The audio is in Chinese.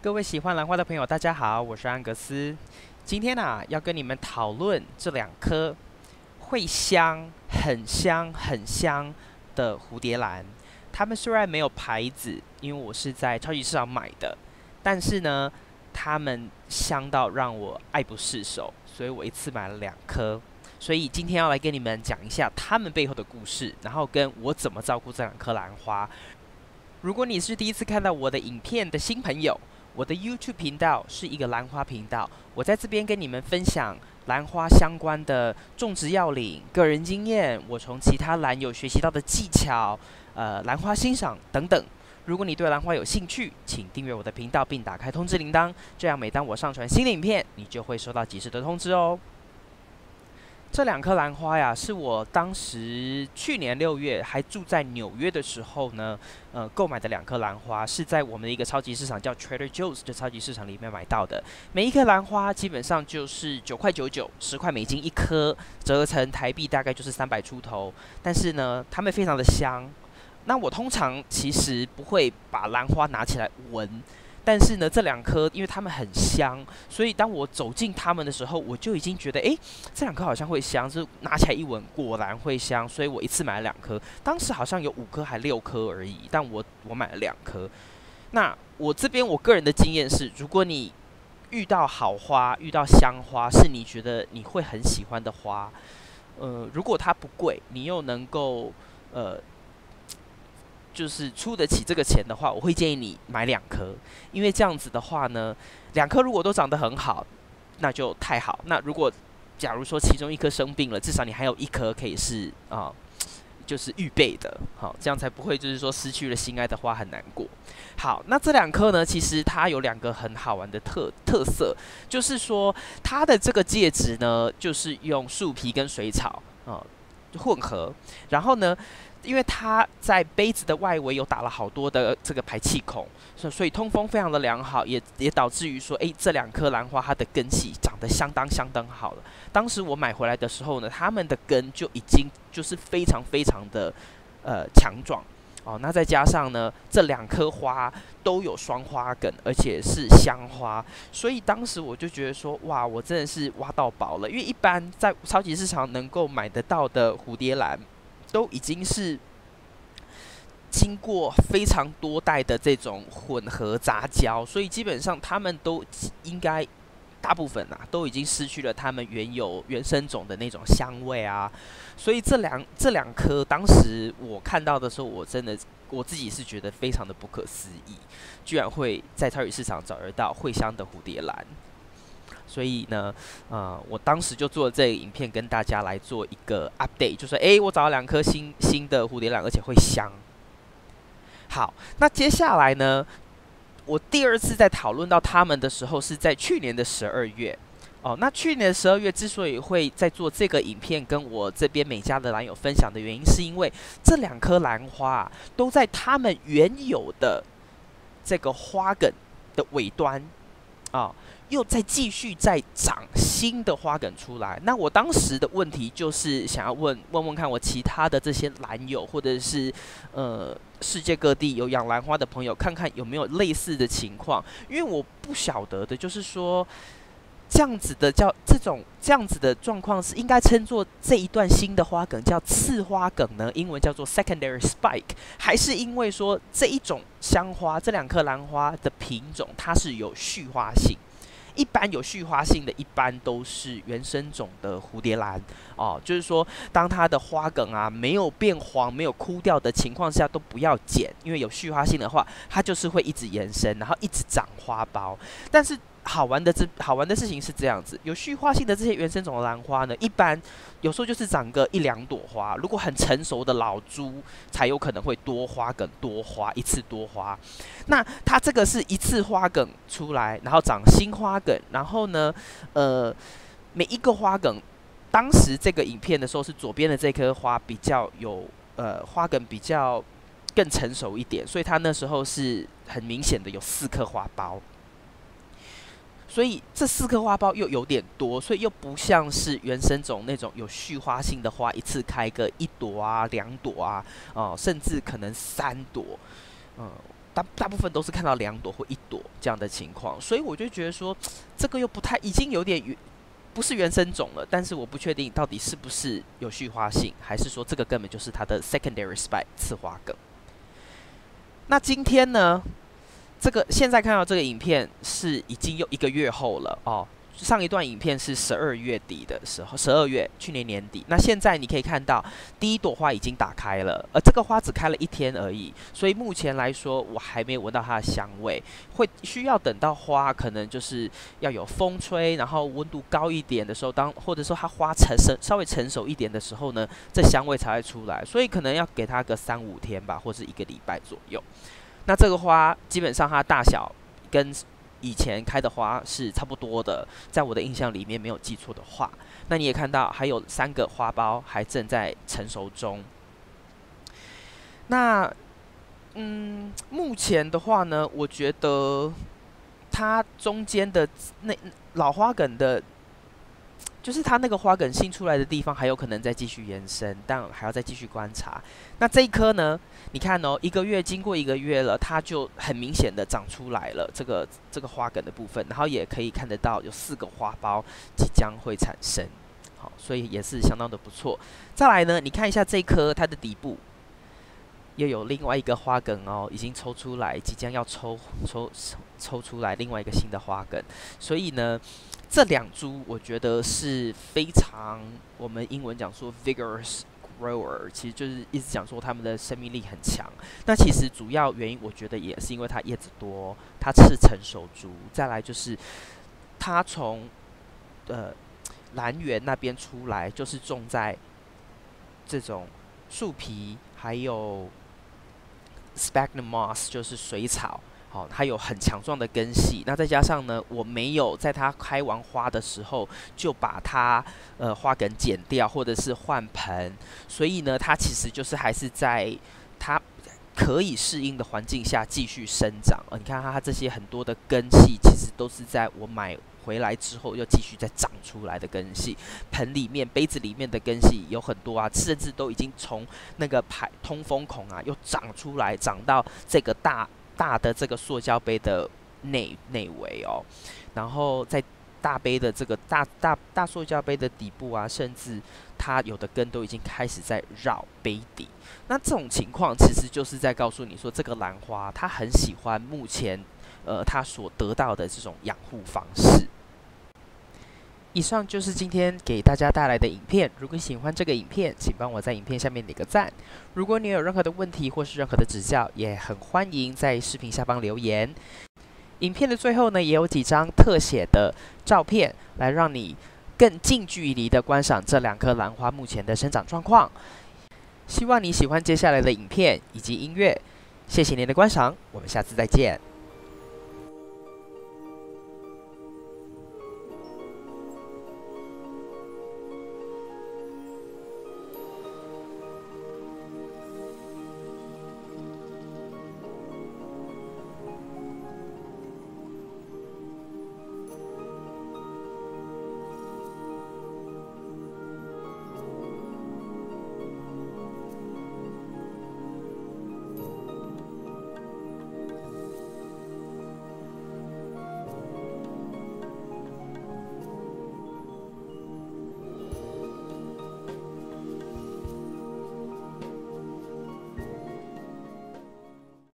各位喜欢兰花的朋友，大家好，我是安格斯。今天要跟你们讨论这两颗会香、很香、很香的蝴蝶兰。它们虽然没有牌子，因为我是在超级市场买的，但是呢，它们香到让我爱不释手，所以我一次买了2颗。所以今天要来跟你们讲一下它们背后的故事，然后跟我怎么照顾这两颗兰花。如果你是第一次看到我的影片的新朋友，我的 YouTube 频道是一个兰花频道，我在这边跟你们分享兰花相关的种植要领、个人经验，我从其他兰友学习到的技巧、兰花欣赏等等。如果你对兰花有兴趣，请订阅我的频道并打开通知铃铛，这样每当我上传新的影片，你就会收到及时的通知哦。这两颗兰花呀，是我当时去年6月还住在纽约的时候呢，购买的2颗兰花，是在我们的一个超级市场叫 Trader Joe's 的超级市场里面买到的。每一颗兰花基本上就是9.99块，10块美金一颗，折成台币大概就是300出头。但是呢，它们非常的香。那我通常其实不会把兰花拿起来闻。但是呢，这2颗因为它们很香，所以当我走近它们的时候，我就已经觉得，这2颗好像会香，就拿起来一闻，果然会香。所以我一次买了2颗，当时好像有5颗还6颗而已，但我买了2颗。那我这边我个人的经验是，如果你遇到好花，遇到香花，是你觉得你会很喜欢的花，如果它不贵，你又能够就是出得起这个钱的话，我会建议你买2颗，因为这样子的话呢，2颗如果都长得很好，那就太好。那如果假如说其中1颗生病了，至少你还有1颗可以是就是预备的，好，这样才不会就是说失去了心爱的花很难过。好，那这2颗呢，其实它有2个很好玩的特色，就是说它的这个介质呢，就是用树皮跟水草混合，然后呢，因为它在杯子的外围有打了好多的这个排气孔，所以通风非常的良好，也导致于说，这2颗兰花它的根系长得相当好了。当时我买回来的时候呢，它们的根就已经就是非常的强壮哦。那再加上呢，这2颗花都有双花梗，而且是香花，所以当时我就觉得说，哇，我真的是挖到宝了。因为一般在超级市场能够买得到的蝴蝶兰，都已经是经过非常多代的这种混合杂交，所以基本上它们都应该大部分都已经失去了它们原生种的那种香味啊。所以这两颗当时我看到的时候，我自己是觉得非常的不可思议，居然会在超级市场找得到会香的蝴蝶兰。所以呢，我当时就做了这个影片，跟大家来做一个 update， 就说，我找到2颗新的蝴蝶兰，而且会香。好，那接下来呢，我第2次在讨论到它们的时候，是在去年的12月。那去年的12月之所以会在做这个影片，跟我这边每家的兰友分享的原因，是因为这2颗兰花都在它们原有的这个花梗的尾端又继续长新的花梗出来。那我当时的问题就是想要问看我其他的这些兰友，或者是世界各地有养兰花的朋友，看看有没有类似的情况。因为我不晓得的就是说，这样子的状况是应该称作这一段新的花梗叫次花梗呢，英文叫做 secondary spike， 还是因为说这一种香花，这2颗兰花的品种它是有续花性？一般有续花性的，一般都是原生种的蝴蝶兰就是说，当它的花梗没有变黄、没有枯掉的情况下，都不要剪，因为有续花性的话，它就是会一直延伸，然后一直长花苞。但是好玩的事情是这样子，有续花性的这些原生种的兰花呢，一般有时候就是长个1-2朵花，如果很成熟的老株，才有可能会多花梗多花，一次多花。那它这个是一次花梗出来，然后长新花梗，然后呢，每一个花梗，当时这个影片的时候是左边的这颗花比较有花梗比较更成熟一点，所以它那时候是很明显的有4颗花苞。所以这4颗花苞又有点多，所以又不像是原生种那种有续花性的花，一次开个1朵2朵甚至可能3朵。大部分都是看到2朵或1朵这样的情况，所以我就觉得说，这个又不太，已经有点不是原生种了，但是我不确定到底是不是有续花性，还是说这个根本就是它的 secondary spike 次花梗。那今天呢，这个现在看到这个影片是已经有1个月后了哦。上一段影片是12月底的时候，12月去年年底。那现在你可以看到，第1朵花已经打开了，而这个花只开了1天而已，所以目前来说，我还没有闻到它的香味，会需要等到花可能就是要有风吹，然后温度高一点的时候，或者说它花稍微成熟一点的时候呢，这香味才会出来，所以可能要给它个3、5天吧，或是1个礼拜左右。那这个花基本上它大小跟以前开的花是差不多的，在我的印象里面没有记错的话，那你也看到还有3个花苞还正在成熟中。那目前的话呢，我觉得它中间的老花梗的，就是它那个花梗新出来的地方还有可能再继续延伸，但还要再继续观察。那这一颗呢？你看哦，经过1个月了，它就很明显的长出来了，这个花梗的部分，然后也可以看得到有4个花苞即将会产生，好，所以也是相当的不错。再来呢，你看一下这一颗它的底部，又有另外1个花梗哦，已经抽出来，即将要抽出来另外1个新的花梗，所以呢，这2株我觉得是非常，我们英文讲说 vigorous grower， 其实就是一直讲说它们的生命力很强。那其实主要原因，我觉得也是因为它叶子多，它是成熟株。再来就是它从兰园那边出来，就是种在这种树皮，还有 sphagnum moss， 就是水草。好，它有很强壮的根系，那再加上呢，我没有在它开完花的时候就把它花梗剪掉，或者是换盆，所以呢，它其实就是还是在它可以适应的环境下继续生长。你看它这些很多的根系，其实都是在我买回来之后又继续再长出来的根系。盆里面、杯子里面的根系有很多啊，甚至都已经从那个通风孔啊又长出来，长到这个大的这个塑胶杯的内围哦，然后在大杯的这个大塑胶杯的底部啊，甚至它有的根都已经开始在绕杯底。那这种情况其实就是在告诉你说，这个兰花它很喜欢目前它所得到的这种养护方式。以上就是今天给大家带来的影片。如果喜欢这个影片，请帮我在影片下面点个赞。如果你有任何的问题或是任何的指教，也很欢迎在视频下方留言。影片的最后呢，也有几张特写的照片，来让你更近距离的观赏这2颗兰花目前的生长状况。希望你喜欢接下来的影片以及音乐。谢谢您的观赏，我们下次再见。